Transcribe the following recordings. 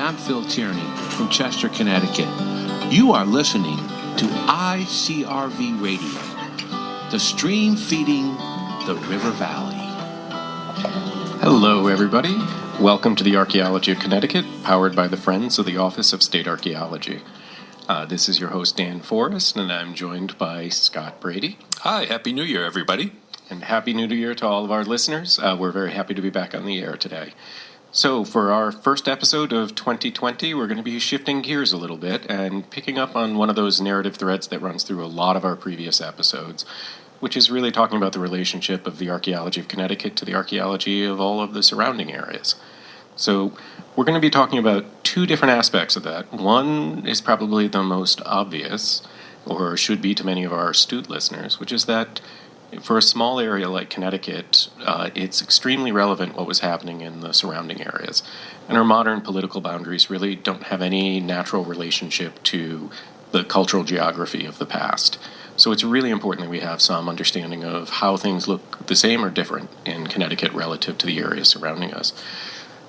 I'm Phil Tierney from Chester, Connecticut. You are listening to ICRV Radio, the stream feeding the River Valley. Hello, everybody. Welcome to the Archaeology of Connecticut, powered by the Friends of the Office of State Archaeology. This is your host, Dan Forrest, and I'm joined by Scott Brady. Hi, Happy New Year, everybody. And Happy New Year to all of our listeners. We're very happy to be back on the air today. So for our first episode of 2020, we're going to be shifting gears a little bit and picking up on one of those narrative threads that runs through a lot of our previous episodes, which is really talking about the relationship of the archaeology of Connecticut to the archaeology of all of the surrounding areas. So we're going to be talking about two different aspects of that. One is probably the most obvious, or should be to many of our astute listeners, which is that for a small area like Connecticut, it's extremely relevant what was happening in the surrounding areas. And our modern political boundaries really don't have any natural relationship to the cultural geography of the past. So it's really important that we have some understanding of how things look the same or different in Connecticut relative to the areas surrounding us.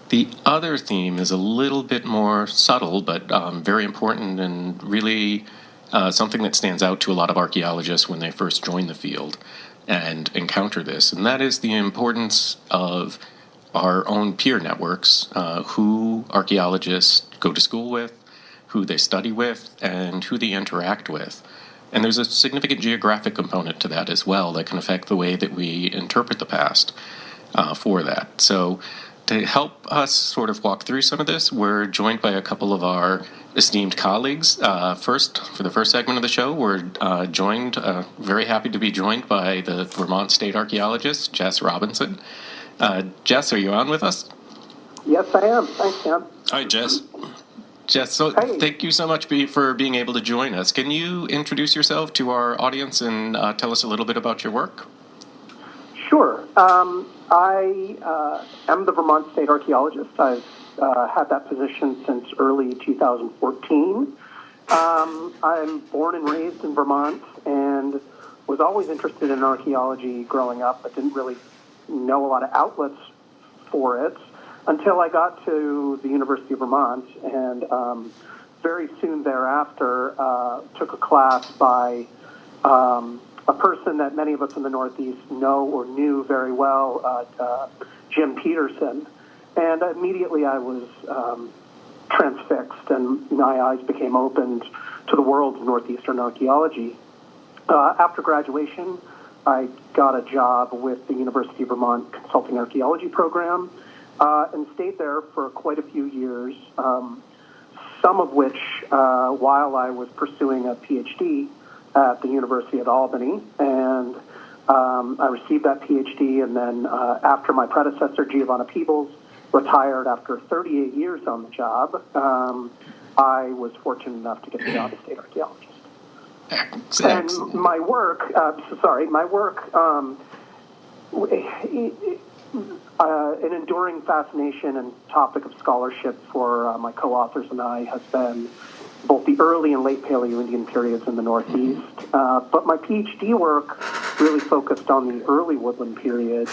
The other theme is a little bit more subtle, but very important and really something that stands out to a lot of archaeologists when they first join the field and encounter this, and that is the importance of our own peer networks, who archaeologists go to school with, who they study with, and who they interact with. And there's a significant geographic component to that as well that can affect the way that we interpret the past for that. So to help us sort of walk through some of this, we're joined by a couple of our esteemed colleagues. First, for the first segment of the show, we're very happy to be joined by the Vermont State Archaeologist, Jess Robinson. Jess, are you on with us? Yes, I am. Thanks, Sam. Hi, Jess. Jess, Thank you so much for being able to join us. Can you introduce yourself to our audience and tell us a little bit about your work? Sure. I am the Vermont State Archaeologist. I've had that position since early 2014. I'm born and raised in Vermont and was always interested in archaeology growing up, but didn't really know a lot of outlets for it until I got to the University of Vermont, and very soon thereafter took a class by a person that many of us in the Northeast know or knew very well, Jim Peterson. And immediately I was transfixed, and my eyes became opened to the world of Northeastern archaeology. After graduation, I got a job with the University of Vermont Consulting Archaeology Program and stayed there for quite a few years, some of which while I was pursuing a PhD at the University of Albany. And I received that PhD, and then after my predecessor, Giovanna Peebles, retired after 38 years on the job, I was fortunate enough to get the job as state archaeologist. Excellent. And my work, an enduring fascination and topic of scholarship for my co-authors and I has been both the early and late Paleo-Indian periods in the Northeast. But my PhD work really focused on the early woodland period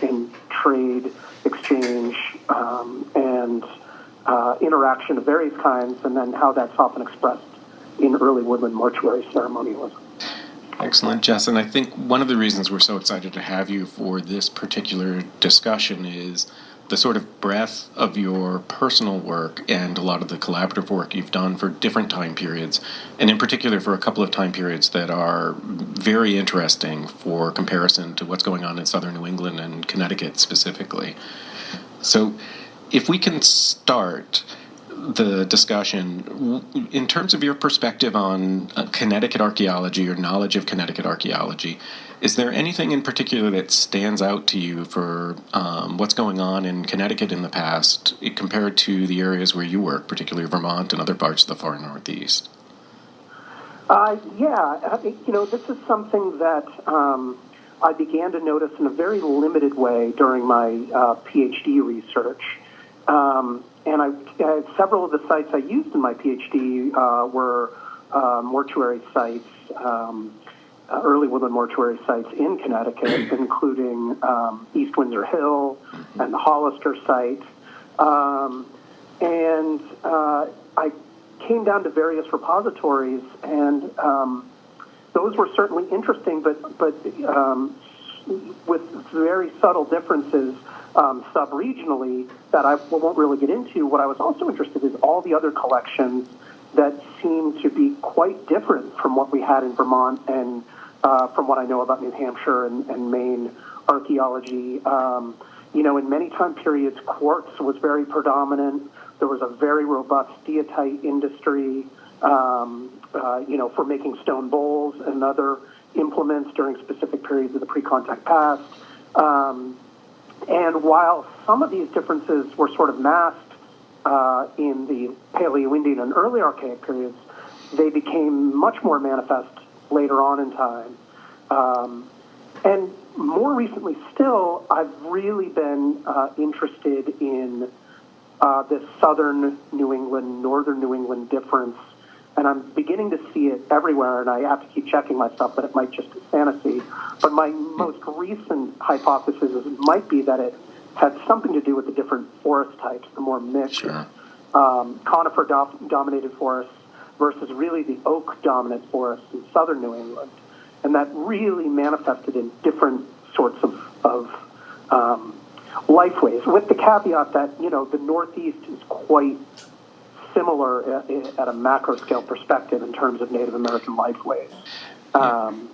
in trade, exchange, and interaction of various kinds, and then how that's often expressed in early woodland mortuary ceremonialism. Excellent, Jess. And I think one of the reasons we're so excited to have you for this particular discussion is the sort of breadth of your personal work and a lot of the collaborative work you've done for different time periods, and in particular for a couple of time periods that are very interesting for comparison to what's going on in southern New England and Connecticut specifically. So if we can start the discussion in terms of your perspective on Connecticut archaeology or knowledge of Connecticut archaeology, is there anything in particular that stands out to you for what's going on in Connecticut in the past compared to the areas where you work, particularly Vermont and other parts of the far Northeast? This is something that I began to notice in a very limited way during my PhD research. And several of the sites I used in my PhD were mortuary sites, early woodland mortuary sites in Connecticut, including East Windsor Hill and the Hollister site. and I came down to various repositories, and those were certainly interesting, but with very subtle differences sub-regionally that I won't really get into. What I was also interested in is all the other collections that seem to be quite different from what we had in Vermont and from what I know about New Hampshire and Maine archaeology. In many time periods, quartz was very predominant. There was a very robust steatite industry, for making stone bowls and other implements during specific periods of the pre-contact past. And while some of these differences were sort of masked in the Paleo-Indian and early Archaic periods, they became much more manifest later on in time. And more recently still, I've really been interested in this southern New England, northern New England difference. And I'm beginning to see it everywhere, and I have to keep checking myself that it might just be fantasy. But my most recent hypothesis is it might be that it had something to do with the different forest types, the more mixed conifer-dominated forests versus really the oak-dominant forests in southern New England. And that really manifested in different sorts of lifeways, with the caveat that, the Northeast is quite similar at a macro scale perspective in terms of Native American lifeways. And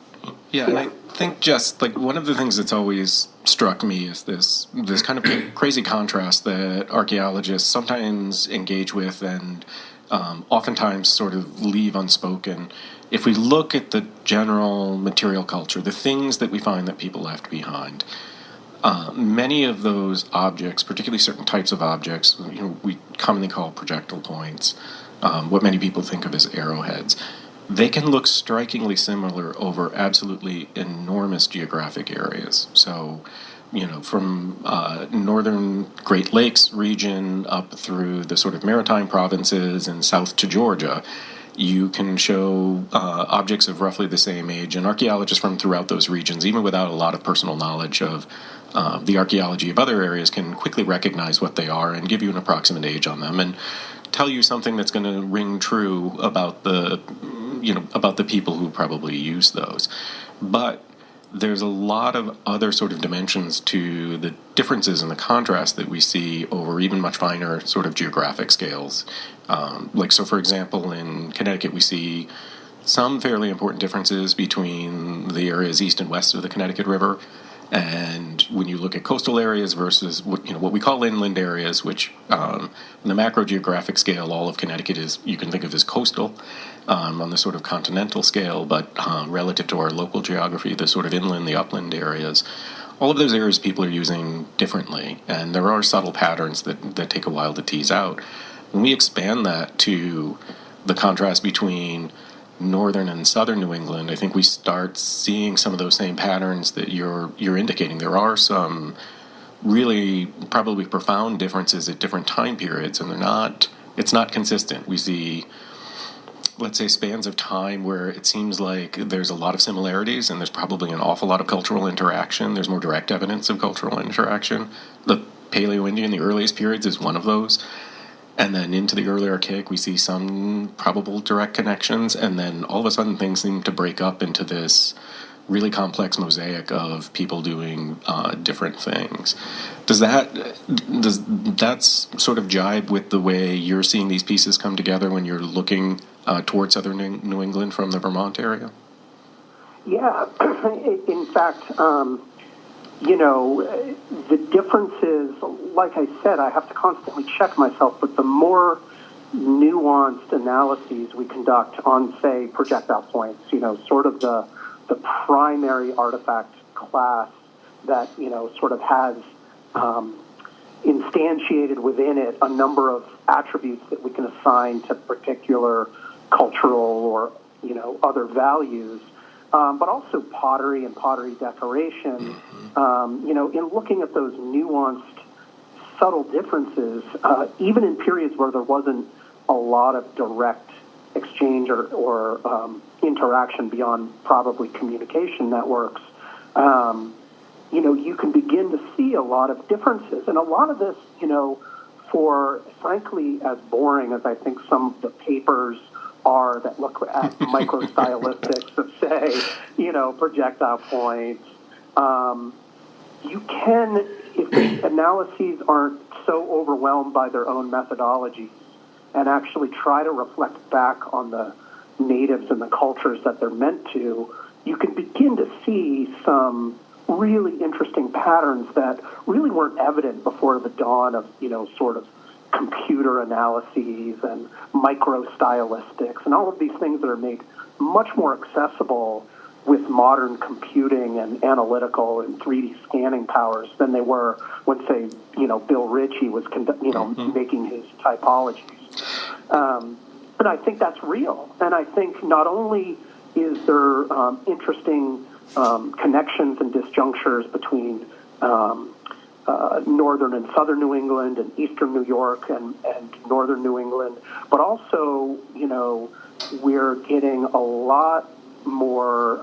I think just like one of the things that's always struck me is this kind of crazy contrast that archaeologists sometimes engage with and oftentimes sort of leave unspoken. If we look at the general material culture, the things that we find that people left behind, many of those objects, particularly certain types of objects, we commonly call projectile points, what many people think of as arrowheads, they can look strikingly similar over absolutely enormous geographic areas. So, from northern Great Lakes region up through the sort of maritime provinces and south to Georgia, you can show objects of roughly the same age, and archaeologists from throughout those regions, even without a lot of personal knowledge of the archaeology of other areas, can quickly recognize what they are and give you an approximate age on them and tell you something that's going to ring true about the people who probably use those. But there's a lot of other sort of dimensions to the differences and the contrast that we see over even much finer sort of geographic scales. So for example, in Connecticut, we see some fairly important differences between the areas east and west of the Connecticut River. And when you look at coastal areas versus what we call inland areas, which in the macro geographic scale, all of Connecticut is, you can think of as coastal on the sort of continental scale, but relative to our local geography, the sort of inland, the upland areas, all of those areas people are using differently. And there are subtle patterns that take a while to tease out. When we expand that to the contrast between northern and southern New England, I think we start seeing some of those same patterns that you're indicating. There are some really probably profound differences at different time periods, and it's not consistent. We see, let's say, spans of time where it seems like there's a lot of similarities and there's probably an awful lot of cultural interaction. There's more direct evidence of cultural interaction. The Paleo-Indian, the earliest periods, is one of those. And then into the early Archaic, we see some probable direct connections, and then all of a sudden things seem to break up into this really complex mosaic of people doing different things. Does that sort of jibe with the way you're seeing these pieces come together when you're looking towards southern New England from the Vermont area? Yeah, in fact, the differences, like I said, I have to constantly check myself, but the more nuanced analyses we conduct on, say, projectile points, sort of the primary artifact class that, sort of has instantiated within it a number of attributes that we can assign to particular cultural or, other values. But also pottery and pottery decoration, in looking at those nuanced, subtle differences, even in periods where there wasn't a lot of direct exchange or interaction beyond probably communication networks, you can begin to see a lot of differences. And a lot of this, for, frankly, as boring as I think some of the papers are that look at microstylistics of, say, projectile points, you can, if the analyses aren't so overwhelmed by their own methodologies, and actually try to reflect back on the natives and the cultures that they're meant to, you can begin to see some really interesting patterns that really weren't evident before the dawn of, sort of computer analyses and microstylistics and all of these things that are made much more accessible with modern computing and analytical and 3D scanning powers than they were when, say, Bill Ritchie was, making his typologies. And I think that's real. And I think not only is there interesting connections and disjunctures between northern and southern New England and eastern New York and northern New England, but also, we're getting a lot more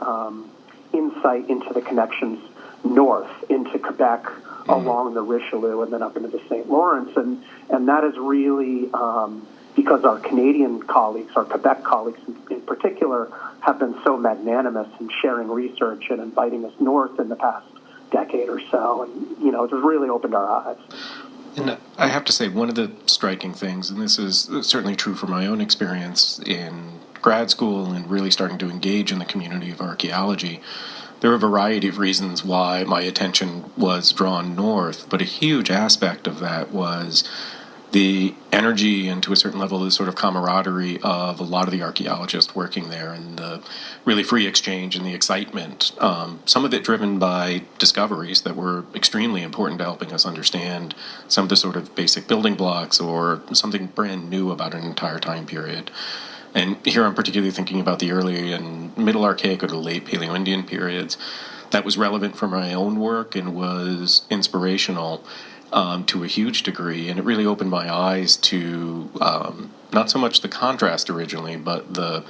insight into the connections north into Quebec along the Richelieu and then up into the St. Lawrence. And that is really because our Canadian colleagues, our Quebec colleagues in particular, have been so magnanimous in sharing research and inviting us north in the past decade or so. And, it's really opened our eyes. And I have to say, one of the striking things, and this is certainly true for my own experience in grad school and really starting to engage in the community of archaeology, there are a variety of reasons why my attention was drawn north, but a huge aspect of that was the energy and, to a certain level, the sort of camaraderie of a lot of the archaeologists working there and the really free exchange and the excitement, some of it driven by discoveries that were extremely important to helping us understand some of the sort of basic building blocks or something brand new about an entire time period. And here I'm particularly thinking about the early and middle Archaic or the late Paleo-Indian periods. That was relevant for my own work and was inspirational to a huge degree. And it really opened my eyes to not so much the contrast originally, but the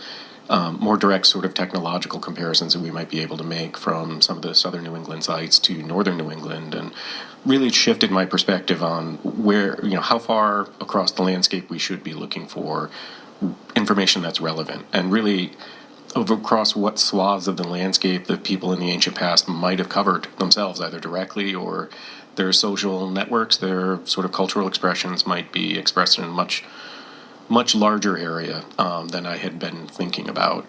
more direct sort of technological comparisons that we might be able to make from some of the southern New England sites to northern New England, and really shifted my perspective on where, how far across the landscape we should be looking for information that's relevant, and really across what swaths of the landscape that people in the ancient past might have covered themselves, either directly or their social networks, their sort of cultural expressions might be expressed in a much larger area than I had been thinking about.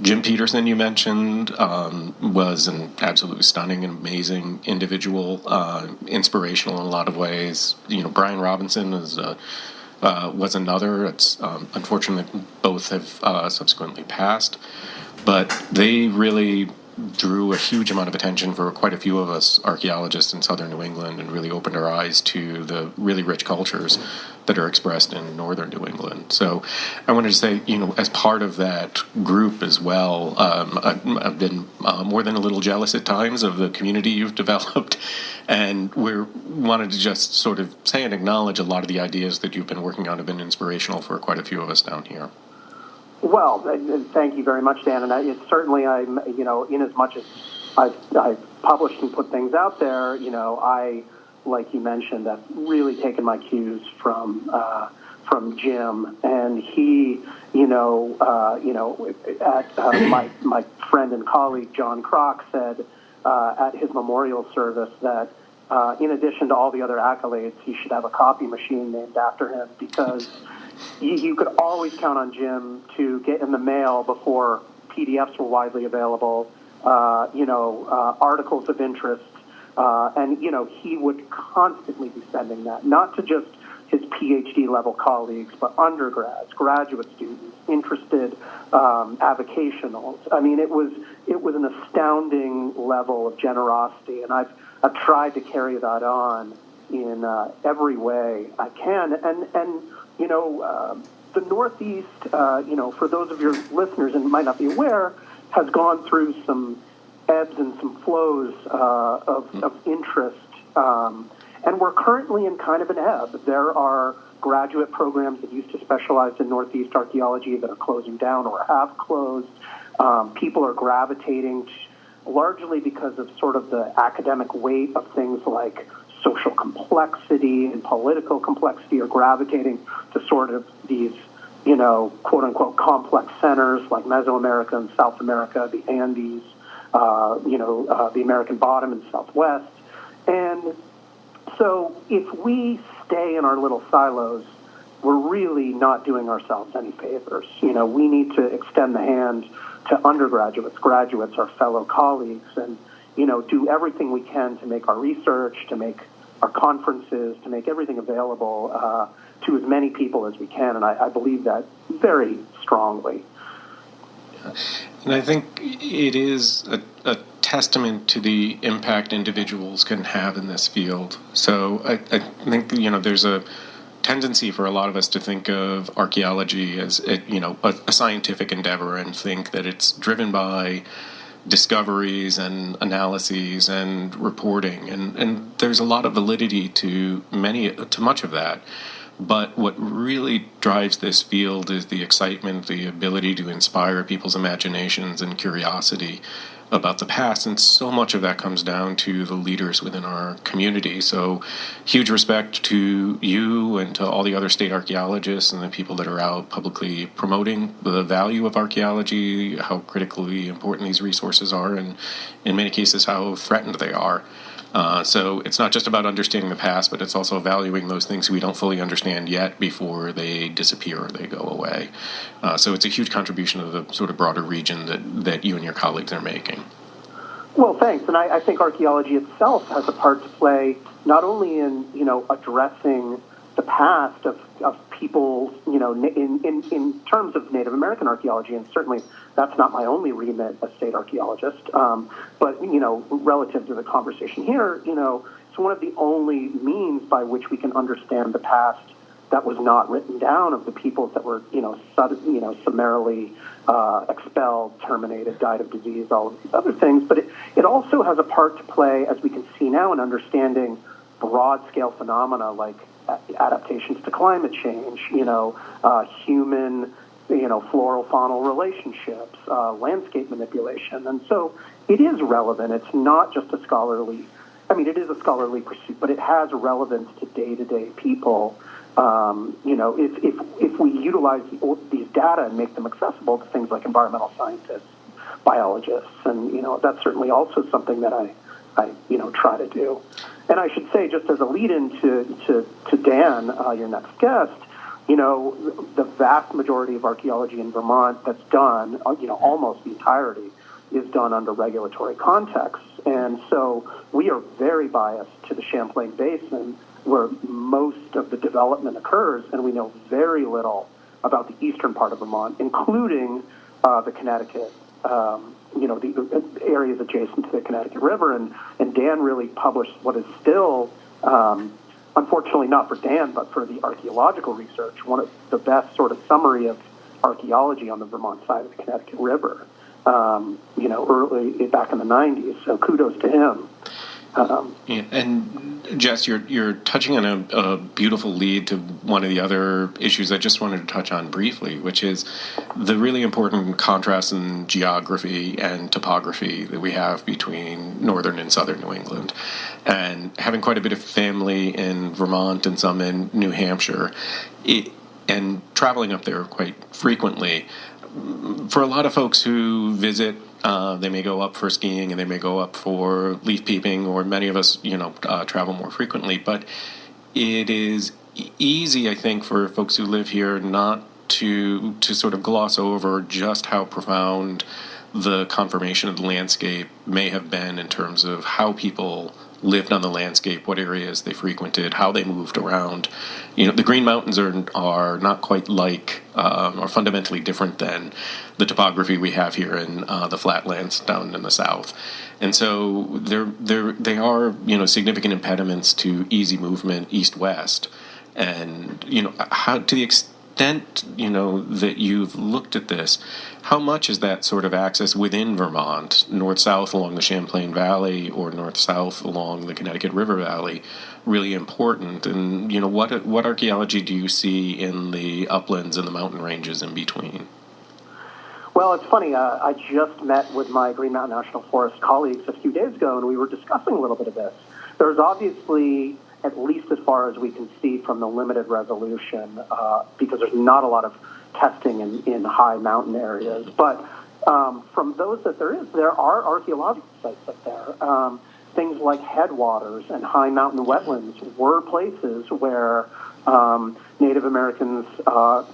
Jim Peterson, you mentioned, was an absolutely stunning and amazing individual, inspirational in a lot of ways. Brian Robinson was another. It's unfortunate that both have subsequently passed, but they really drew a huge amount of attention for quite a few of us archaeologists in southern New England and really opened our eyes to the really rich cultures that are expressed in northern New England. So I wanted to say, as part of that group as well, I've been more than a little jealous at times of the community you've developed, and we wanted to just sort of say and acknowledge a lot of the ideas that you've been working on have been inspirational for quite a few of us down here. Well, thank you very much, Dan. And it's certainly, in as much as I've published and put things out there, I, like you mentioned, have really taken my cues from Jim, and he, my friend and colleague John Kroc said at his memorial service that in addition to all the other accolades, he should have a copy machine named after him, because you could always count on Jim to get in the mail before PDFs were widely available, articles of interest, and, he would constantly be sending that, not to just his PhD level colleagues, but undergrads, graduate students, interested avocationals. I mean, it was an astounding level of generosity, and I've tried to carry that on in every way I can. And the Northeast, for those of your listeners and might not be aware, has gone through some ebbs and some flows of interest. And we're currently in kind of an ebb. There are graduate programs that used to specialize in Northeast archaeology that are closing down or have closed. People are gravitating largely because of sort of the academic weight of things like social complexity and political complexity are gravitating to sort of these, quote unquote complex centers like Mesoamerica and South America, the Andes, the American bottom and Southwest. And so if we stay in our little silos, we're really not doing ourselves any favors. We need to extend the hand to undergraduates, graduates, our fellow colleagues, and, do everything we can to make our research, to make our conferences, to make everything available to as many people as we can. And I believe that very strongly. And I think it is a testament to the impact individuals can have in this field. So I think, there's a tendency for a lot of us to think of archaeology as, a scientific endeavor and think that it's driven by discoveries and analyses and reporting. And there's a lot of validity to much of that. But what really drives this field is the excitement, the ability to inspire people's imaginations and curiosity about the past. And so much of that comes down to the leaders within our community. So huge respect to you and to all the other state archaeologists and the people that are out publicly promoting the value of archaeology, how critically important these resources are, and in many cases how threatened they are. So it's not just about understanding the past, but it's also valuing those things we don't fully understand yet before they disappear or they go away. So it's a huge contribution to the sort of broader region that you and your colleagues are making. Well, thanks. And I think archaeology itself has a part to play, not only in, addressing the past of people, in terms of Native American archaeology, and certainly that's not my only remit as state archaeologist, but, relative to the conversation here, it's one of the only means by which we can understand the past that was not written down of the peoples that were, summarily expelled, terminated, died of disease, all of these other things. But it also has a part to play, as we can see now, in understanding broad-scale phenomena like adaptations to climate change, human, floral faunal relationships, landscape manipulation. And so it is relevant. It's not just it is a scholarly pursuit, but it has relevance to day-to-day people. If we utilize these data and make them accessible to things like environmental scientists, biologists, and, that's certainly also something that I try to do. And I should say, just as a lead-in to Dan, your next guest, the vast majority of archaeology in Vermont that's done, almost the entirety, is done under regulatory contexts. And so we are very biased to the Champlain Basin, where most of the development occurs, and we know very little about the eastern part of Vermont, including the Connecticut, the areas adjacent to the Connecticut River. And Dan really published what is still, unfortunately not for Dan, but for the archaeological research, one of the best sort of summary of archaeology on the Vermont side of the Connecticut River, early back in the 90s. So kudos to him. And Jess, you're touching on a beautiful lead to one of the other issues I just wanted to touch on briefly, which is the really important contrast in geography and topography that we have between northern and southern New England. And having quite a bit of family in Vermont and some in New Hampshire, and traveling up there quite frequently, for a lot of folks who visit, they may go up for skiing and they may go up for leaf peeping, or many of us, travel more frequently. But it is easy, I think, for folks who live here not to sort of gloss over just how profound the conformation of the landscape may have been in terms of how people lived on the landscape, what areas they frequented, how they moved around. The Green Mountains are not quite like, or fundamentally different than the topography we have here in the flatlands down in the south. And so they are, significant impediments to easy movement east-west. And, how, to the extent, that you've looked at this, how much is that sort of access within Vermont, north-south along the Champlain Valley or north-south along the Connecticut River Valley, really important? And, what archaeology do you see in the uplands and the mountain ranges in between? Well, it's funny. I just met with my Green Mountain National Forest colleagues a few days ago, and we were discussing a little bit of this. There's obviously, at least as far as we can see from the limited resolution, because there's not a lot of testing in high mountain areas, but from those that there are archaeological sites up there. Things like headwaters and high mountain wetlands were places where Native Americans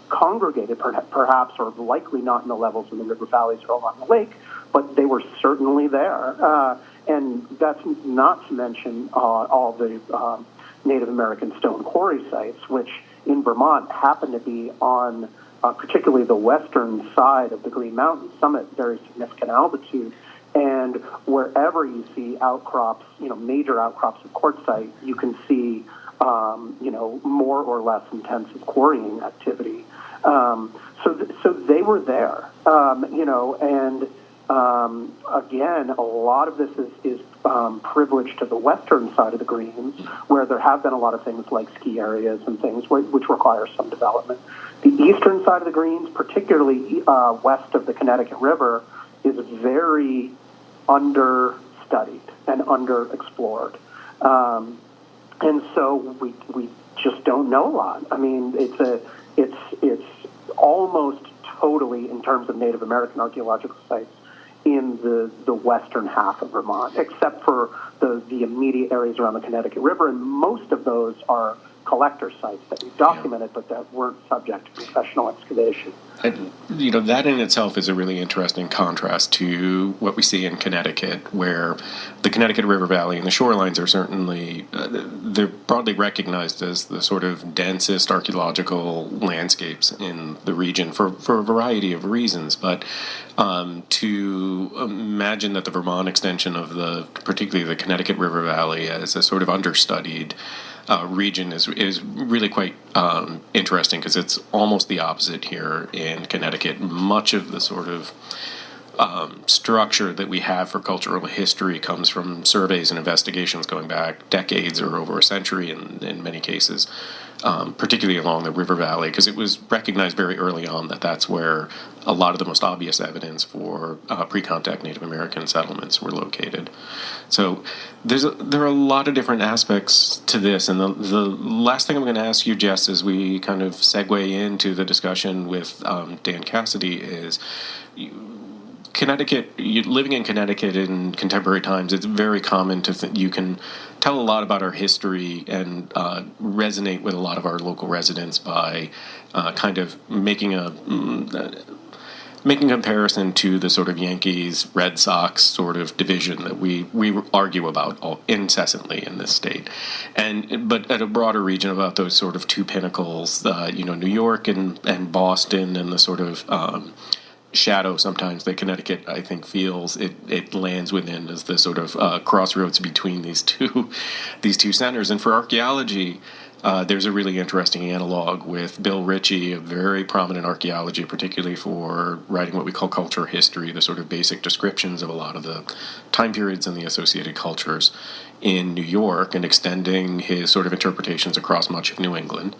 congregated, perhaps or likely not in the levels in the river valleys or along the lake, but they were certainly there. And that's not to mention all the Native American stone quarry sites, which in Vermont happen to be on particularly the western side of the Green Mountain, some at very significant altitude. And wherever you see outcrops, major outcrops of quartzite, you can see, more or less intensive quarrying activity. So they were there, and again, a lot of this is privileged to the western side of the Greens, where there have been a lot of things like ski areas and things which require some development. The eastern side of the Greens, particularly west of the Connecticut River, is very understudied and underexplored. And so we just don't know a lot. I mean, it's almost totally, in terms of Native American archaeological sites, in the western half of Vermont, except for the immediate areas around the Connecticut River, and most of those are collector sites that we documented, but that weren't subject to professional excavation. And, that in itself is a really interesting contrast to what we see in Connecticut, where the Connecticut River Valley and the shorelines are certainly, they're broadly recognized as the sort of densest archaeological landscapes in the region for a variety of reasons. But to imagine that the Vermont extension of particularly the Connecticut River Valley as a sort of understudied region is really quite interesting, because it's almost the opposite here in Connecticut. Much of the sort of structure that we have for cultural history comes from surveys and investigations going back decades or over a century in many cases, particularly along the river valley, because it was recognized very early on that that's where a lot of the most obvious evidence for pre-contact Native American settlements were located. So there are a lot of different aspects to this, and the last thing I'm going to ask you, Jess, as we kind of segue into the discussion with Dan Cassidy is, Connecticut, living in Connecticut in contemporary times, it's very common to you can tell a lot about our history and resonate with a lot of our local residents by kind of making a comparison to the sort of Yankees, Red Sox sort of division that we argue about incessantly in this state, but at a broader region about those sort of two pinnacles, New York and Boston, and the sort of shadow sometimes that Connecticut, I think, feels it lands within as the sort of crossroads between these two centers. And for archaeology, there's a really interesting analog with Bill Ritchie, a very prominent archaeology, particularly for writing what we call culture history, the sort of basic descriptions of a lot of the time periods and the associated cultures in New York, and extending his sort of interpretations across much of New England.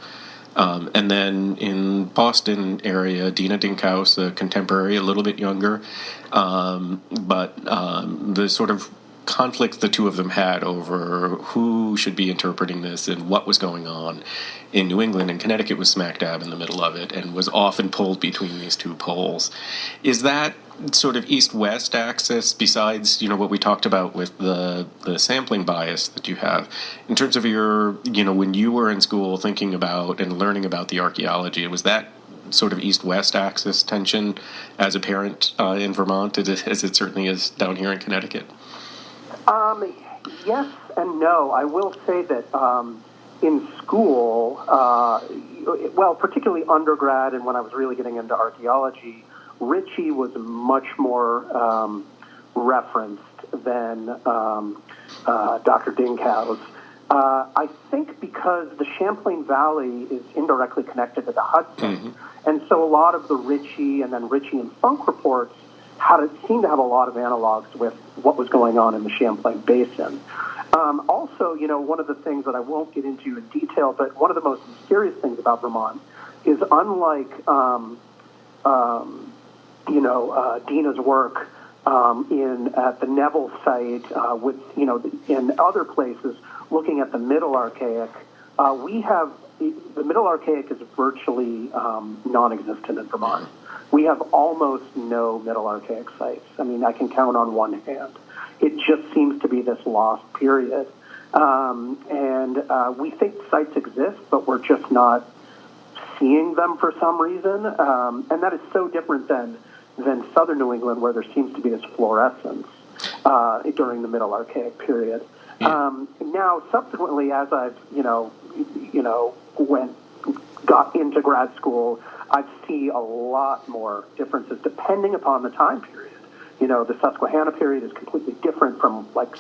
And then in Boston area, Dina Dinkhaus, a contemporary, a little bit younger, but the sort of conflict the two of them had over who should be interpreting this and what was going on in New England, and Connecticut was smack dab in the middle of it and was often pulled between these two poles. Is that sort of east-west axis, besides what we talked about with the sampling bias that you have, in terms of your when you were in school thinking about and learning about the archaeology, was that sort of east-west axis tension as apparent in Vermont as it certainly is down here in Connecticut? Yes and no. I will say that in school, particularly undergrad, and when I was really getting into archaeology, Ritchie was much more referenced than Dr. Dinkhaus. I think because the Champlain Valley is indirectly connected to the Hudson, and so a lot of the Ritchie and then Ritchie and Funk reports seemed to have a lot of analogs with what was going on in the Champlain Basin. Also, one of the things that I won't get into in detail, but one of the most mysterious things about Vermont is, unlike Dina's work at the Neville site with, in other places, looking at the Middle Archaic, the Middle Archaic is virtually non-existent in Vermont. We have almost no Middle Archaic sites. I mean, I can count on one hand. It just seems to be this lost period. And we think sites exist, but we're just not seeing them for some reason. And that is so different than southern New England, where there seems to be this fluorescence during the Middle Archaic period. Now, subsequently, as I've got into grad school, I see a lot more differences depending upon the time period. The Susquehanna period is completely different from, let's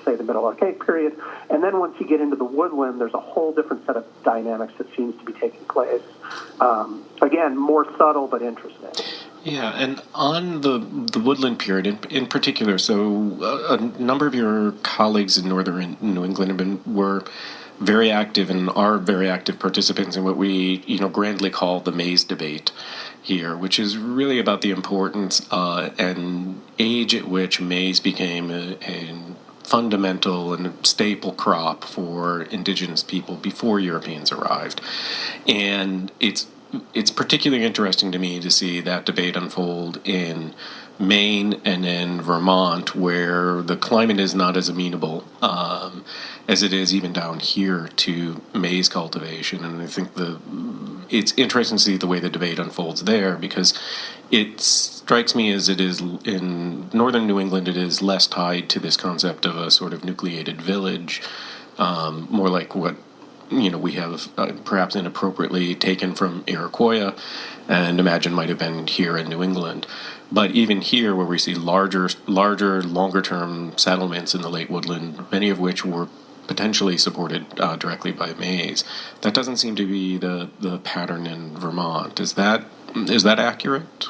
say, the Middle Archaic period. And then once you get into the woodland, there's a whole different set of dynamics that seems to be taking place. Again, more subtle but interesting. Yeah, and on the woodland period in particular, so a number of your colleagues in northern New England were very active and are very active participants in what we grandly call the maize debate here, which is really about the importance and age at which maize became a fundamental and staple crop for indigenous people before Europeans arrived. And it's particularly interesting to me to see that debate unfold in Maine and in Vermont, where the climate is not as amenable as it is even down here to maize cultivation. And I think it's interesting to see the way the debate unfolds there, because it strikes me as it is in northern New England, it is less tied to this concept of a sort of nucleated village, more like what we have perhaps inappropriately taken from Iroquois and imagine might have been here in New England. But even here, where we see larger, longer-term settlements in the late woodland, many of which were potentially supported directly by maize, that doesn't seem to be the pattern in Vermont. Is that accurate?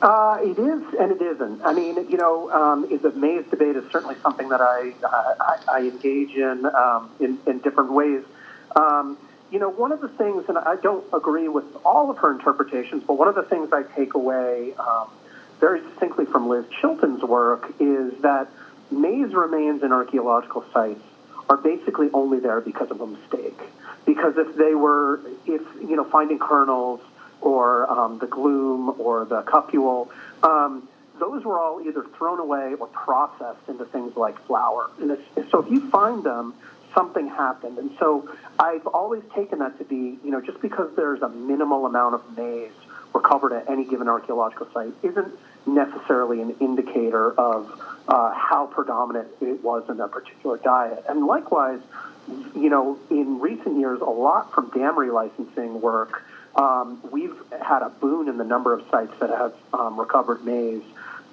It is and it isn't. I mean, the maize debate is certainly something that I engage in different ways. One of the things, and I don't agree with all of her interpretations, but one of the things I take away very distinctly from Liz Chilton's work is that maize remains in archaeological sites are basically only there because of a mistake. Because if finding kernels or the gloom or the cupule, those were all either thrown away or processed into things like flour. And so if you find them, something happened. And so I've always taken that to be, just because there's a minimal amount of maize recovered at any given archaeological site isn't necessarily an indicator of how predominant it was in that particular diet. And likewise, in recent years, a lot from dam relicensing work, we've had a boon in the number of sites that have recovered maize.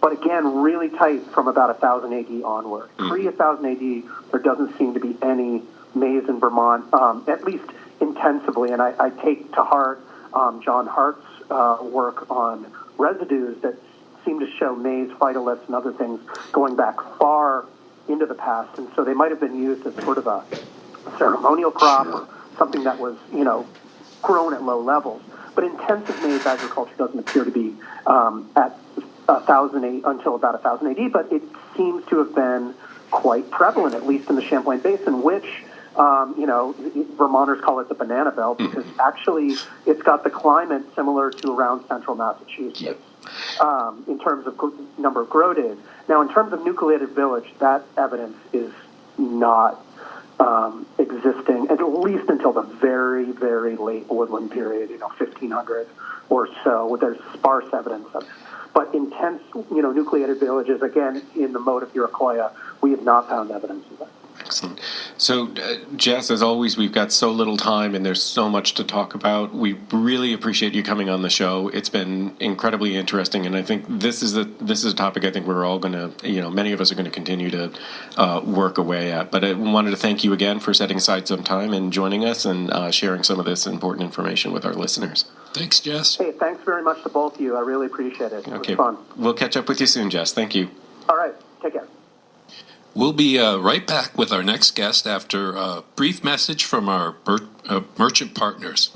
But again, really tight from about 1000 AD onward. Pre-1000 AD, there doesn't seem to be any maize in Vermont, at least intensively. And I take to heart John Hart's work on residues that seem to show maize, phytoliths, and other things going back far into the past. And so they might have been used as sort of a ceremonial crop or something that was, grown at low levels. But intensive maize agriculture doesn't appear to be at 1000 AD, until about 1000 AD, but it seems to have been quite prevalent, at least in the Champlain Basin, which, Vermonters call it the banana belt, because actually it's got the climate similar to around central Massachusetts in terms of number of grow days. Now, in terms of nucleated village, that evidence is not existing, at least until the very, very late woodland period, 1500 or so. There's sparse evidence of it. But intense, nucleated villages, again, in the mode of Iroquois, we have not found evidence of that. Excellent. So, Jess, as always, we've got so little time and there's so much to talk about. We really appreciate you coming on the show. It's been incredibly interesting, and I think this is a topic I think we're all going to, many of us are going to continue to work away at. But I wanted to thank you again for setting aside some time and joining us and sharing some of this important information with our listeners. Thanks, Jess. Hey, thanks very much to both of you. I really appreciate it. It was fun. We'll catch up with you soon, Jess. Thank you. All right. Take care. We'll be right back with our next guest after a brief message from our merchant partners.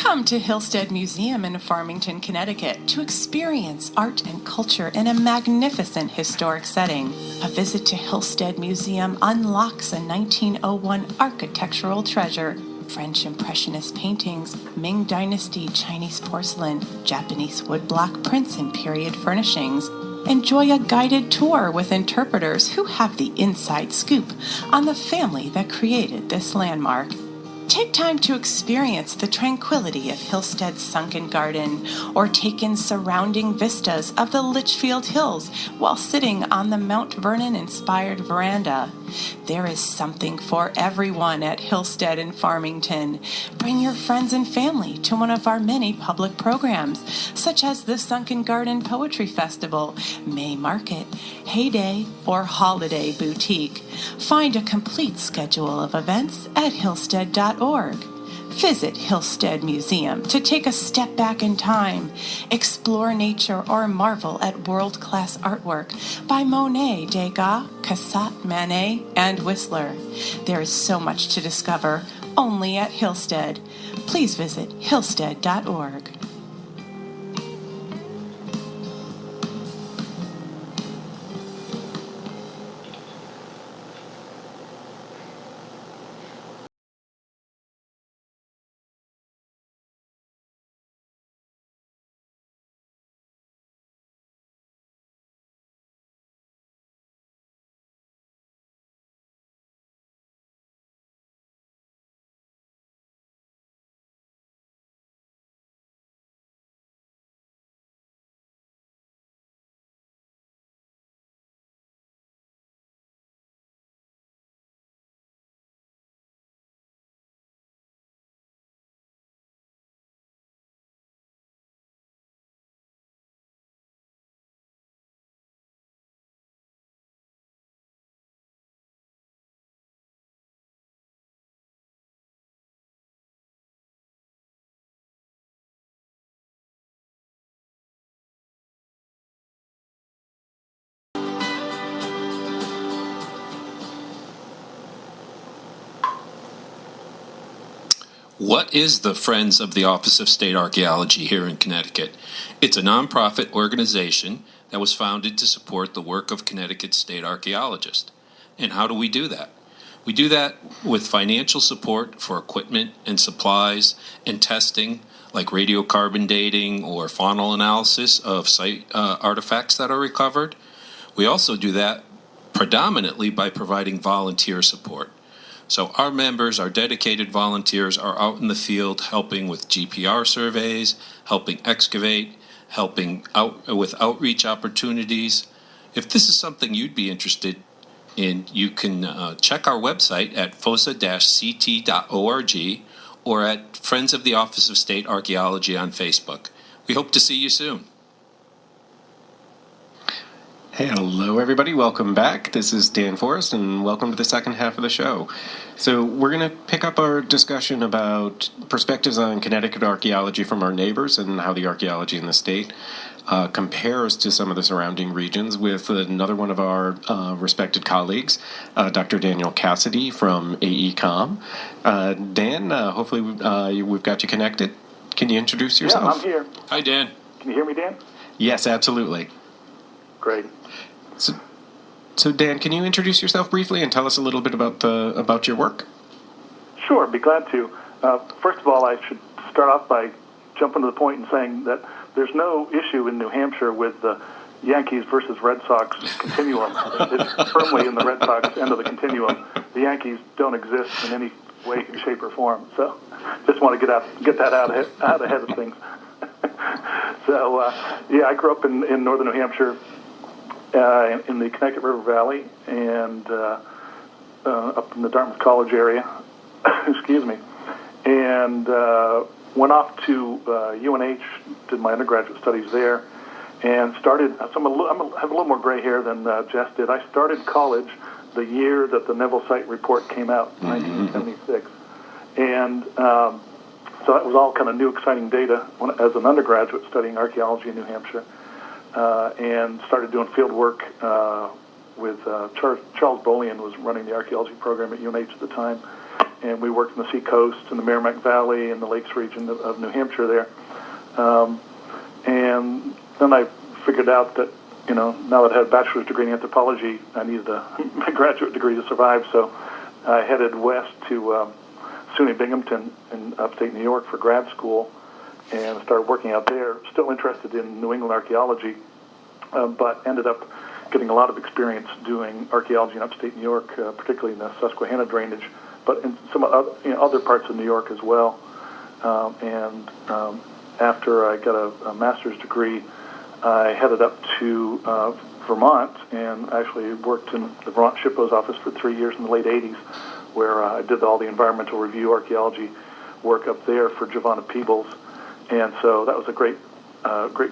Come to Hillstead Museum in Farmington, Connecticut to experience art and culture in a magnificent historic setting. A visit to Hillstead Museum unlocks a 1901 architectural treasure. French Impressionist paintings, Ming Dynasty Chinese porcelain, Japanese woodblock prints and period furnishings. Enjoy a guided tour with interpreters who have the inside scoop on the family that created this landmark. Take time to experience the tranquility of Hillstead's sunken garden, or take in surrounding vistas of the Litchfield Hills while sitting on the Mount Vernon-inspired veranda. There is something for everyone at Hillstead in Farmington. Bring your friends and family to one of our many public programs, such as the Sunken Garden Poetry Festival, May Market, Heyday, or Holiday Boutique. Find a complete schedule of events at hillstead.org. Visit Hillstead Museum to take a step back in time, explore nature, or marvel at world-class artwork by Monet, Degas, Cassatt, Manet, and Whistler. There is so much to discover only at Hillstead. Please visit hillstead.org. What is the Friends of the Office of State Archaeology here in Connecticut? It's a nonprofit organization that was founded to support the work of Connecticut's state archaeologist. And how do we do that? We do that with financial support for equipment and supplies and testing, like radiocarbon dating or faunal analysis of site artifacts that are recovered. We also do that predominantly by providing volunteer support. So our members, our dedicated volunteers, are out in the field helping with GPR surveys, helping excavate, helping out with outreach opportunities. If this is something you'd be interested in, you can check our website at fosa-ct.org or at Friends of the Office of State Archaeology on Facebook. We hope to see you soon. Hello, everybody. Welcome back. This is Dan Forrest, and welcome to the second half of the show. So we're going to pick up our discussion about perspectives on Connecticut archaeology from our neighbors and how the archaeology in the state compares to some of the surrounding regions with another one of our respected colleagues, Dr. Daniel Cassidy from AECOM. Dan, hopefully we've got you connected. Can you introduce yourself? Yeah, I'm here. Hi, Dan. Can you hear me, Dan? Yes, absolutely. Great. So Dan, can you introduce yourself briefly and tell us a little bit about your work? Sure, be glad to. First of all, I should start off by jumping to the point and saying that there's no issue in New Hampshire with the Yankees versus Red Sox continuum. It's firmly in the Red Sox end of the continuum. The Yankees don't exist in any way, shape, or form. So just want to get that out ahead of things. So, I grew up in northern New Hampshire, in the Connecticut River Valley, and up in the Dartmouth College area, excuse me, and went off to UNH, did my undergraduate studies there, and started, so I have a little more gray hair than Jess did. I started college the year that the Neville Site Report came out, 1976, and so that was all kind of new, exciting data as an undergraduate studying archaeology in New Hampshire. And started doing field work with Charles Bolian was running the archaeology program at UNH at the time. and we worked in the Seacoast and the Merrimack Valley and the Lakes region of New Hampshire there. And then I figured out that, now that I had a bachelor's degree in anthropology, I needed a graduate degree to survive. So I headed west to SUNY Binghamton in upstate New York for grad school and started working out there. Still interested in New England archaeology, but ended up getting a lot of experience doing archaeology in upstate New York, particularly in the Susquehanna drainage, but in some other parts of New York as well. After I got a master's degree, I headed up to Vermont and actually worked in the Vermont SHPO's office for 3 years in the late 80s, where I did all the environmental review archaeology work up there for Giovanna Peebles. And so that was a great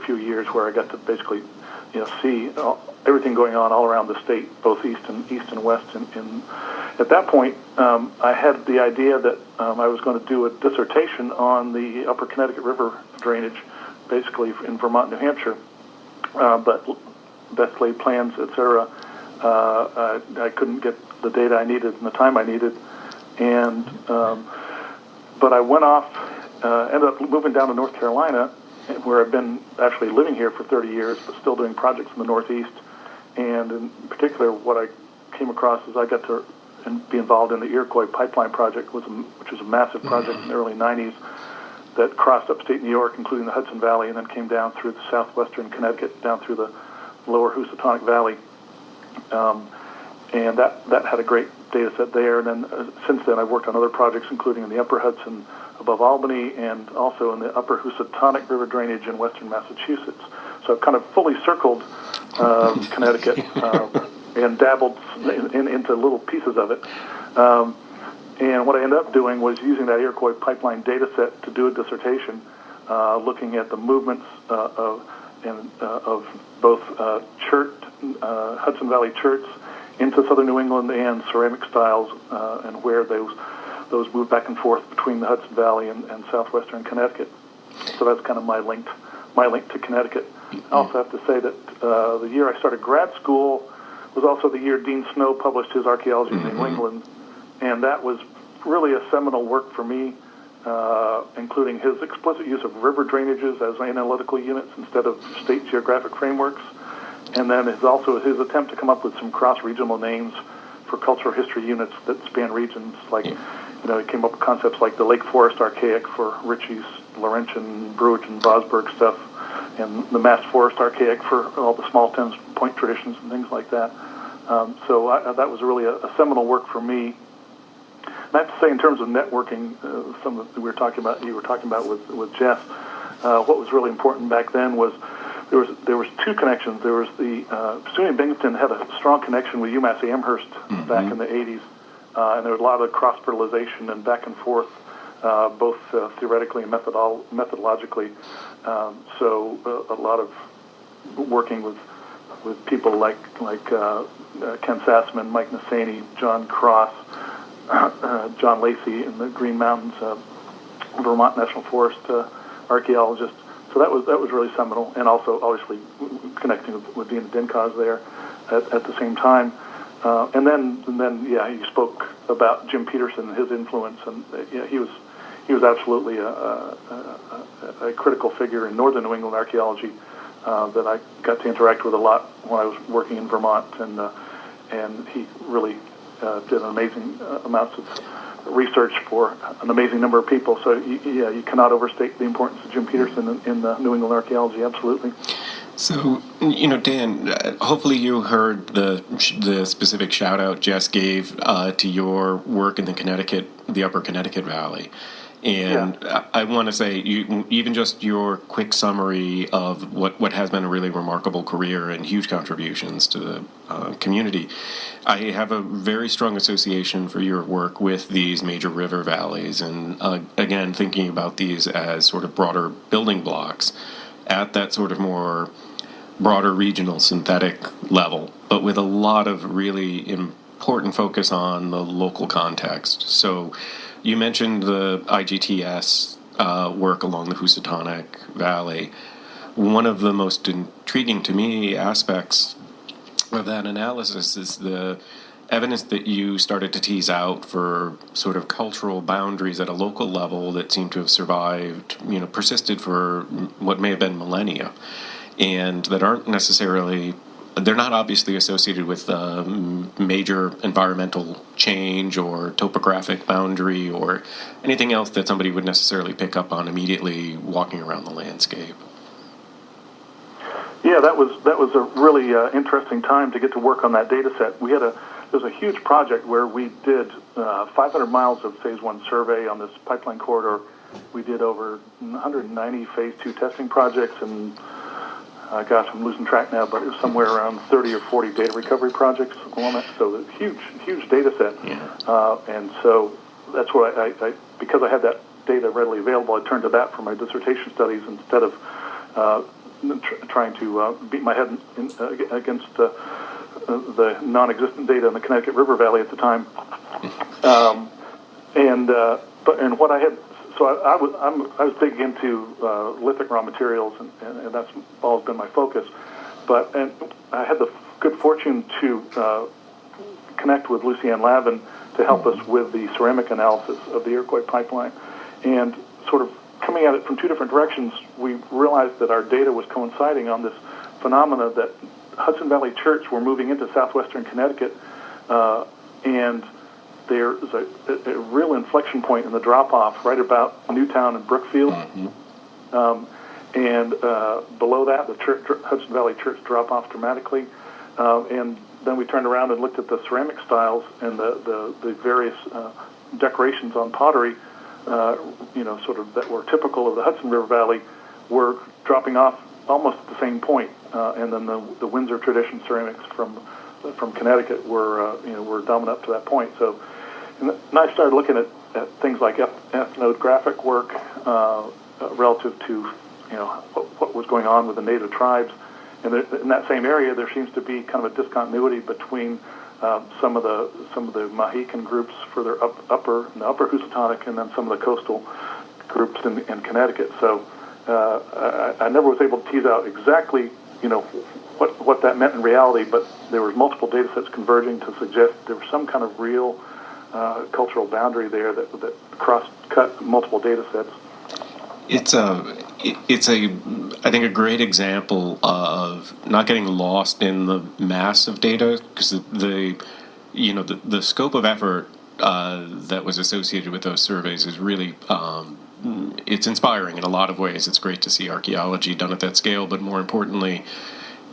few years where I got to basically see everything going on all around the state, both east and west. And at that point, I had the idea that I was going to do a dissertation on the upper Connecticut River drainage, basically in Vermont, New Hampshire. But best laid plans, etc. I couldn't get the data I needed and the time I needed, but I went off, ended up moving down to North Carolina, where I've been actually living here for 30 years, but still doing projects in the Northeast. And in particular, what I came across is I got to be involved in the Iroquois Pipeline Project, which was a massive project in the early 90s that crossed upstate New York, including the Hudson Valley, and then came down through the southwestern Connecticut, down through the lower Housatonic Valley. And that had a great data set there. And then since then, I've worked on other projects, including in the upper Hudson above Albany and also in the upper Housatonic River drainage in western Massachusetts. So I've kind of fully circled Connecticut and dabbled into little pieces of it. And what I ended up doing was using that Iroquois pipeline data set to do a dissertation looking at the movements of both Hudson Valley cherts into southern New England and ceramic styles, and where those move back and forth between the Hudson Valley and southwestern Connecticut. So that's kind of my link to Connecticut. I also have to say that the year I started grad school was also the year Dean Snow published his Archaeology in New England, and that was really a seminal work for me, including his explicit use of river drainages as analytical units instead of state geographic frameworks, and then also his attempt to come up with some cross-regional names for cultural history units that span regions. Like, he came up with concepts like the Lake Forrest Archaic for Ritchie's Laurentian, Bruich, and Vosburg stuff, and the Mass Forest Archaic for all the small Thames Point traditions and things like that. So that was really a seminal work for me. And I have to say, in terms of networking, some of you were talking about with Jeff, what was really important back then was there was two connections. There was the SUNY Binghamton had a strong connection with UMass Amherst back in the 80s, and there was a lot of cross-fertilization and back and forth, both theoretically and methodologically. So a lot of working with people like Ken Sassman, Mike Nassani, John Cross, John Lacey in the Green Mountains, Vermont National Forest archaeologist. So that was really seminal, and also obviously connecting with Dina Dinkaz there at the same time. And then you spoke about Jim Peterson and his influence, and he was absolutely a critical figure in northern New England archaeology that I got to interact with a lot when I was working in Vermont, and he really did an amazing amounts of research for an amazing number of people. So you cannot overstate the importance of Jim Peterson in the New England archaeology. Absolutely. So, Dan, hopefully you heard the specific shout out Jess gave to your work in the upper Connecticut Valley. And I want to say, even just your quick summary of what has been a really remarkable career and huge contributions to the community, I have a very strong association for your work with these major river valleys. And again, thinking about these as sort of broader building blocks at that sort of more broader regional synthetic level, but with a lot of really important focus on the local context. So you mentioned the IGTS work along the Housatonic Valley. One of the most intriguing to me aspects of that analysis is the evidence that you started to tease out for sort of cultural boundaries at a local level that seem to have survived, persisted for what may have been millennia, and that aren't necessarily, they're not obviously associated with major environmental change or topographic boundary or anything else that somebody would necessarily pick up on immediately walking around the landscape. Yeah, that was a really interesting time to get to work on that data set. There was a huge project where we did 500 miles of Phase 1 survey on this pipeline corridor. We did over 190 Phase 2 testing projects, and gosh, I'm losing track now, but it was somewhere around 30 or 40 data recovery projects along that. So a huge data set. Yeah. And so that's what I because I had that data readily available, I turned to that for my dissertation studies instead of trying to beat my head against the non-existent data in the Connecticut River Valley at the time. And what I had, so I was big into lithic raw materials, and that's always been my focus. And I had the good fortune to connect with Lucianne Lavin to help us with the ceramic analysis of the Iroquois pipeline, and sort of coming at it from two different directions, we realized that our data was coinciding on this phenomena that Hudson Valley Church were moving into southwestern Connecticut, and there's a real inflection point in the drop-off right about Newtown and Brookfield. Mm-hmm. And below that, the Hudson Valley Church drop off dramatically. And then we turned around and looked at the ceramic styles and the various decorations on pottery, sort of that were typical of the Hudson River Valley, were dropping off almost at the same point. And then the Windsor tradition ceramics from Connecticut were dominant up to that point. So, and I started looking at things like ethnographic work relative to what was going on with the native tribes. And in that same area, there seems to be kind of a discontinuity between some of the Mohican groups further upper Housatonic, and then some of the coastal groups in Connecticut. So I never was able to tease out exactly what that meant in reality, but there was multiple data sets converging to suggest there was some kind of real cultural boundary there that cross-cut multiple data sets. It's I think a great example of not getting lost in the mass of data, because the scope of effort that was associated with those surveys is really it's inspiring in a lot of ways. It's great to see archaeology done at that scale, but more importantly,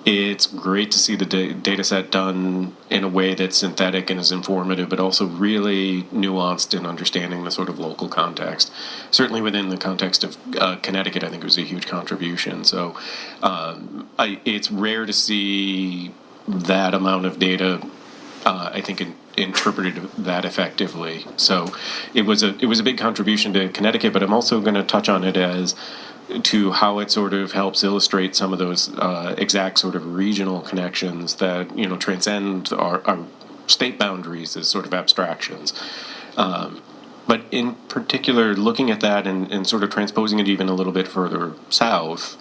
it's great to see the data set done in a way that's synthetic and is informative, but also really nuanced in understanding the sort of local context. Certainly within the context of Connecticut, I think it was a huge contribution. So it's rare to see that amount of data, I think, interpreted that effectively. So it was a big contribution to Connecticut, but I'm also going to touch on it as to how it sort of helps illustrate some of those exact sort of regional connections that transcend our state boundaries as sort of abstractions. But in particular, looking at that and sort of transposing it even a little bit further south,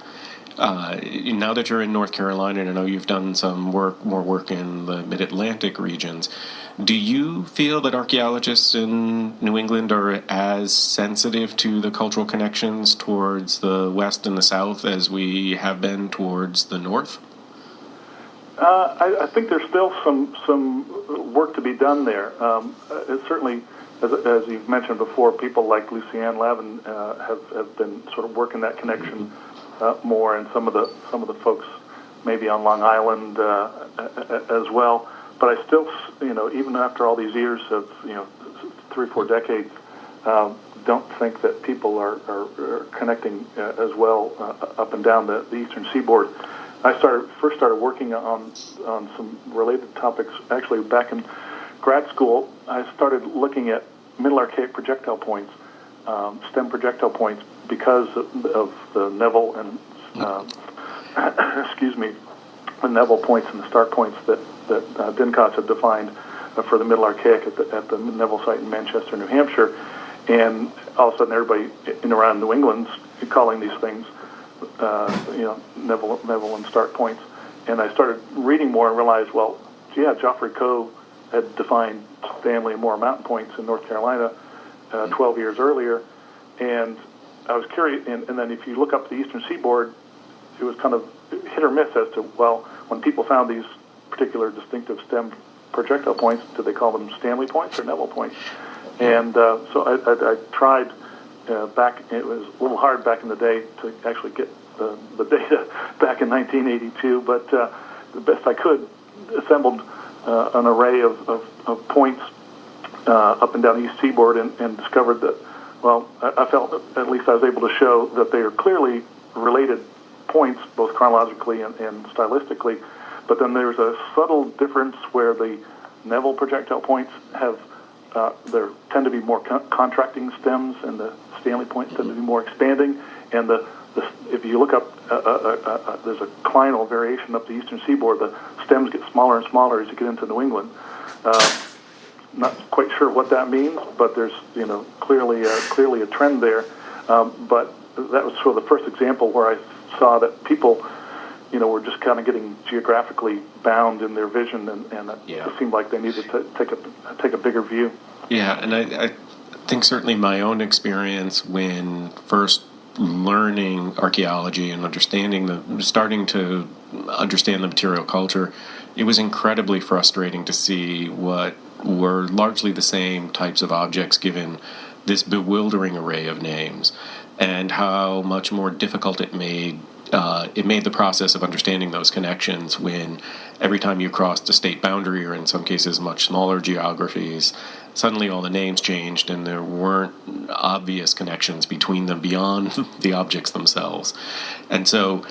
now that you're in North Carolina, and I know you've done more work in the Mid-Atlantic regions, do you feel that archaeologists in New England are as sensitive to the cultural connections towards the West and the South as we have been towards the North? I think there's still some work to be done there. It's certainly, as you've mentioned before, people like Lucianne Lavin have been sort of working that connection more, and some of the folks maybe on Long Island as well. But I still, even after all these years of 3 or 4 decades, don't think that people are connecting as well up and down the eastern seaboard. I first started working on some related topics actually back in grad school. I started looking at Middle Archaic projectile points, stem projectile points, because of the Neville and the Neville points and the Stark points that Dinkos had defined for the Middle Archaic at the Neville site in Manchester, New Hampshire. And all of a sudden, everybody in around New England's calling these things, Neville and Stark points. And I started reading more and realized, well, yeah, Geoffrey Coe had defined Stanley and Moore mountain points in North Carolina 12 years earlier. And I was curious, and then if you look up the eastern seaboard, it was kind of hit or miss as to, well, when people found these particular distinctive stem projectile points, did they call them Stanley points or Neville points? And so I tried back, it was a little hard back in the day to actually get the data back in 1982, but the best I could, assembled an array of points up and down the east seaboard and discovered that, well, I felt at least I was able to show that they are clearly related points, both chronologically and stylistically, but then there's a subtle difference where the Neville projectile points have there tend to be more contracting stems, and the Stanley points tend to be more expanding. And if you look up, there's a clinal variation up the eastern seaboard. The stems get smaller and smaller as you get into New England. Not quite sure what that means, but there's clearly a trend there. But that was sort of the first example where I saw that people, were just kind of getting geographically bound in their vision, and it seemed like they needed to take a bigger view. Yeah, and I think certainly my own experience when first learning archaeology and starting to understand the material culture, it was incredibly frustrating to see what were largely the same types of objects given this bewildering array of names, and how much more difficult it made the process of understanding those connections when every time you crossed a state boundary, or in some cases much smaller geographies, suddenly all the names changed and there weren't obvious connections between them beyond the objects themselves. And so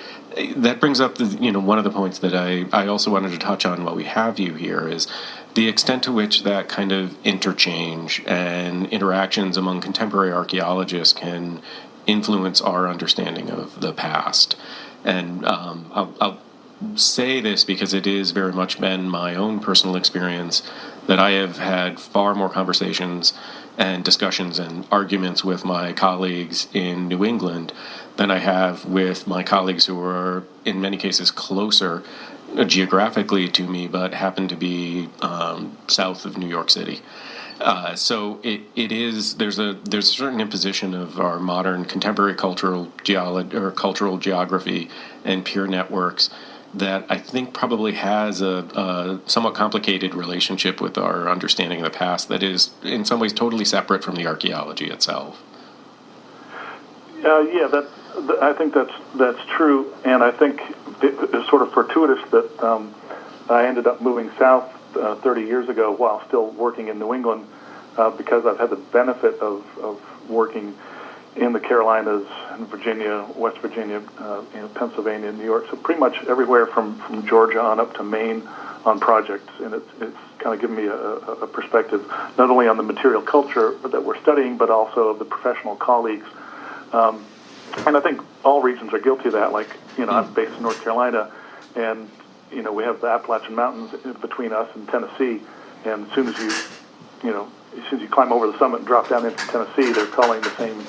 that brings up one of the points that I also wanted to touch on while we have you here is the extent to which that kind of interchange and interactions among contemporary archaeologists can influence our understanding of the past. And I'll say this because it is very much been my own personal experience that I have had far more conversations and discussions and arguments with my colleagues in New England than I have with my colleagues who are in many cases closer geographically to me but happen to be south of New York City. So there's a certain imposition of our modern contemporary cultural geography and peer networks that I think probably has a somewhat complicated relationship with our understanding of the past that is in some ways totally separate from the archaeology itself. I think that's true, and I think it's sort of fortuitous that I ended up moving south 30 years ago while still working in New England, because I've had the benefit of working in the Carolinas, in Virginia, West Virginia, Pennsylvania, New York, so pretty much everywhere from Georgia on up to Maine on projects, and it's kind of given me a perspective not only on the material culture that we're studying, but also of the professional colleagues. And I think all regions are guilty of that. Like, I'm based in North Carolina, and we have the Appalachian Mountains between us and Tennessee, and as soon as you climb over the summit and drop down into Tennessee, they're calling the same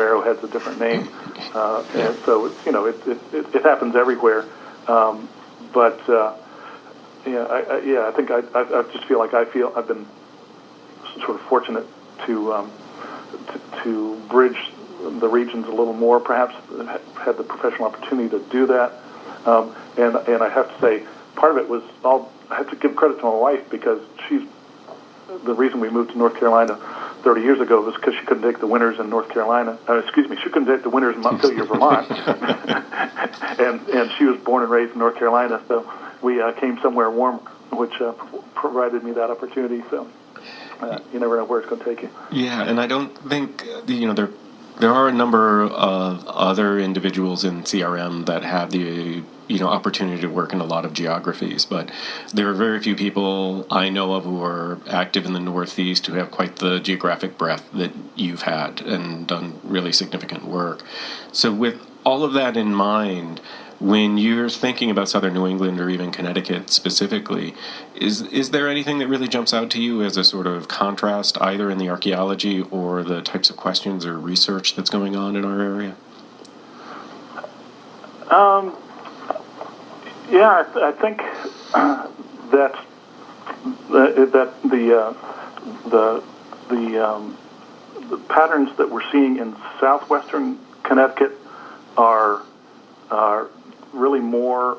arrowheads a different name, and so it happens everywhere. But I think I just feel like I've been sort of fortunate to bridge the regions a little more, perhaps had the professional opportunity to do that. And I have to say, part of it was I have to give credit to my wife, because the reason we moved to North Carolina 30 years ago was because she couldn't take the winters in North Carolina. She couldn't take the winters in Montpelier, Vermont. and she was born and raised in North Carolina, so we came somewhere warm, which provided me that opportunity. So you never know where it's going to take you. Yeah, and I don't think there are a number of other individuals in CRM that have the opportunity to work in a lot of geographies, but there are very few people I know of who are active in the Northeast who have quite the geographic breadth that you've had and done really significant work. So with all of that in mind, when you're thinking about Southern New England or even Connecticut specifically, is there anything that really jumps out to you as a sort of contrast, either in the archaeology or the types of questions or research that's going on in our area? I think that that the patterns that we're seeing in southwestern Connecticut are really more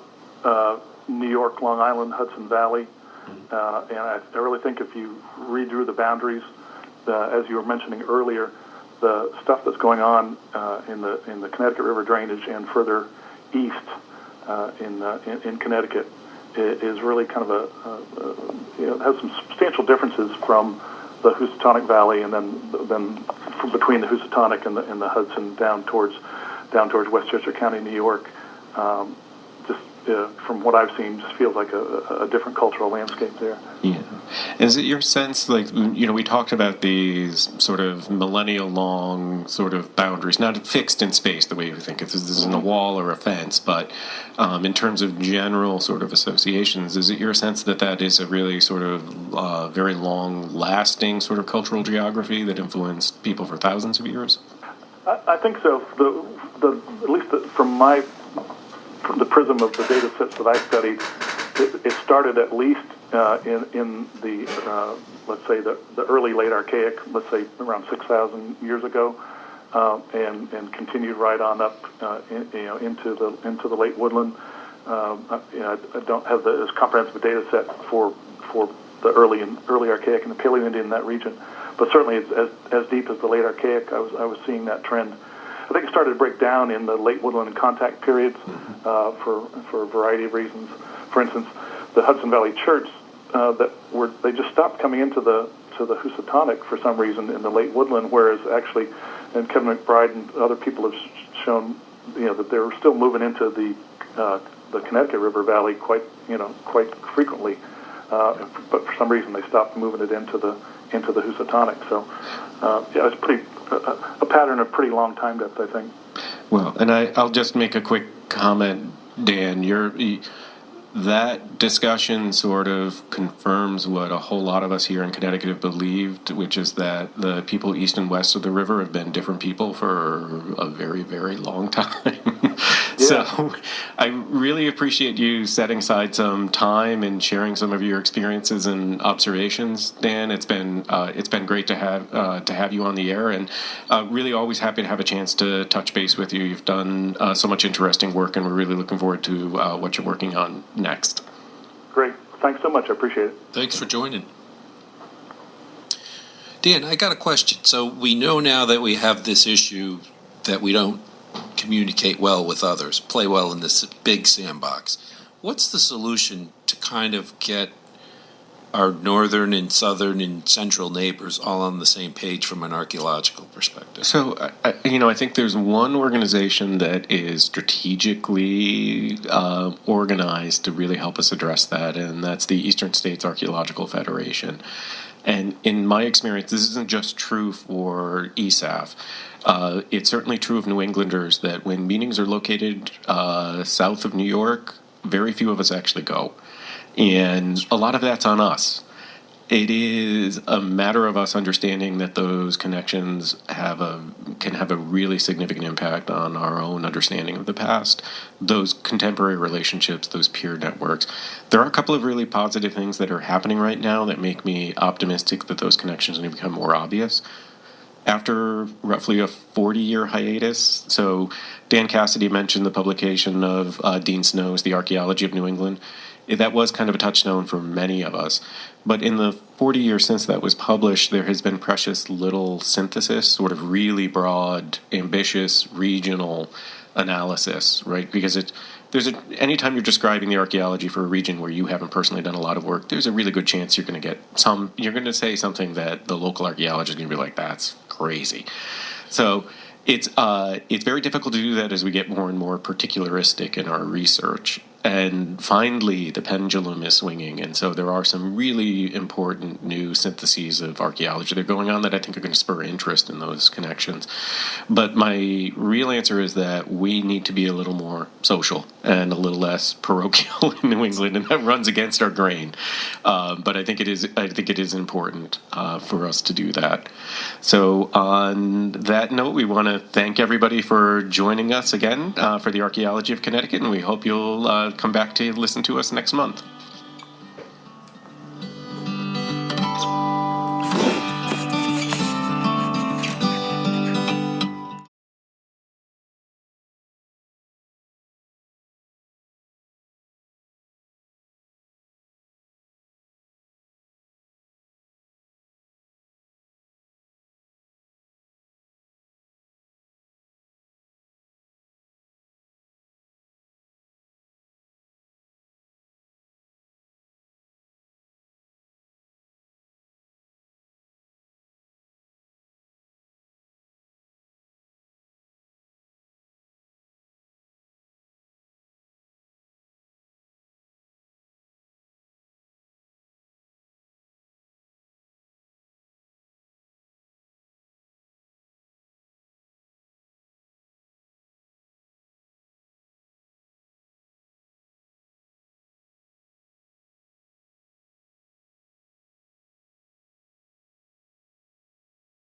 New York, Long Island, Hudson Valley, and I really think if you redrew the boundaries, as you were mentioning earlier, the stuff that's going on in the Connecticut River drainage and further east in Connecticut is really kind of has some substantial differences from the Housatonic Valley, and then from between the Housatonic and the Hudson down towards Westchester County, New York. From what I've seen, just feels like a different cultural landscape there. Yeah. Is it your sense, like, we talked about these sort of millennial-long sort of boundaries, not fixed in space the way we think this isn't a wall or a fence, but in terms of general sort of associations, is it your sense that is a really sort of very long-lasting sort of cultural geography that influenced people for thousands of years? I think so. At least from the prism of the data sets that I studied, it started at least in the let's say the early late Archaic, let's say around 6,000 years ago, and continued right on up into the late woodland. I don't have as comprehensive a data set for the early Archaic and the Paleo-Indian in that region, but certainly it's as deep as the late Archaic. I was seeing that trend. I think it started to break down in the late woodland and contact periods for a variety of reasons. For instance, the Hudson Valley Church they just stopped coming into the Housatonic for some reason in the late woodland, whereas actually, and Kevin McBride and other people have shown that they were still moving into the Connecticut River Valley quite frequently, but for some reason they stopped moving it into the Housatonic. So it's a pattern of pretty long time depth, I think. Well, and I'll just make a quick comment, Dan. That discussion sort of confirms what a whole lot of us here in Connecticut have believed, which is that the people east and west of the river have been different people for a very, very long time. So I really appreciate you setting aside some time and sharing some of your experiences and observations, Dan. It's been great to have you on the air, and really always happy to have a chance to touch base with you. You've done so much interesting work, and we're really looking forward to what you're working on next. Great. Thanks so much. I appreciate it. Thanks for joining. Dan, I got a question. So we know now that we have this issue that we don't communicate well with others, play well in this big sandbox. What's the solution to kind of get our northern and southern and central neighbors all on the same page from an archaeological perspective? So, I think there's one organization that is strategically organized to really help us address that, and that's the Eastern States Archaeological Federation. And in my experience, this isn't just true for ESAF. It's certainly true of New Englanders that when meetings are located south of New York, very few of us actually go. And a lot of that's on us. It is a matter of us understanding that those connections can have a really significant impact on our own understanding of the past, those contemporary relationships, those peer networks. There are a couple of really positive things that are happening right now that make me optimistic that those connections are going to become more obvious. After roughly a 40-year hiatus, so Dan Cassidy mentioned the publication of Dean Snow's The Archaeology of New England. That was kind of a touchstone for many of us. But in the 40 years since that was published, there has been precious little synthesis, sort of really broad, ambitious, regional analysis, right? Because anytime you're describing the archaeology for a region where you haven't personally done a lot of work, there's a really good chance you're going to say something that the local archaeologist is going to be like, that's crazy. So it's very difficult to do that as we get more and more particularistic in our research. And finally, the pendulum is swinging, and so there are some really important new syntheses of archaeology that are going on that I think are going to spur interest in those connections. But my real answer is that we need to be a little more social and a little less parochial in New England, and that runs against our grain. But I think it is important for us to do that. So on that note, we want to thank everybody for joining us again for the Archaeology of Connecticut, and we hope you'll come back to listen to us next month.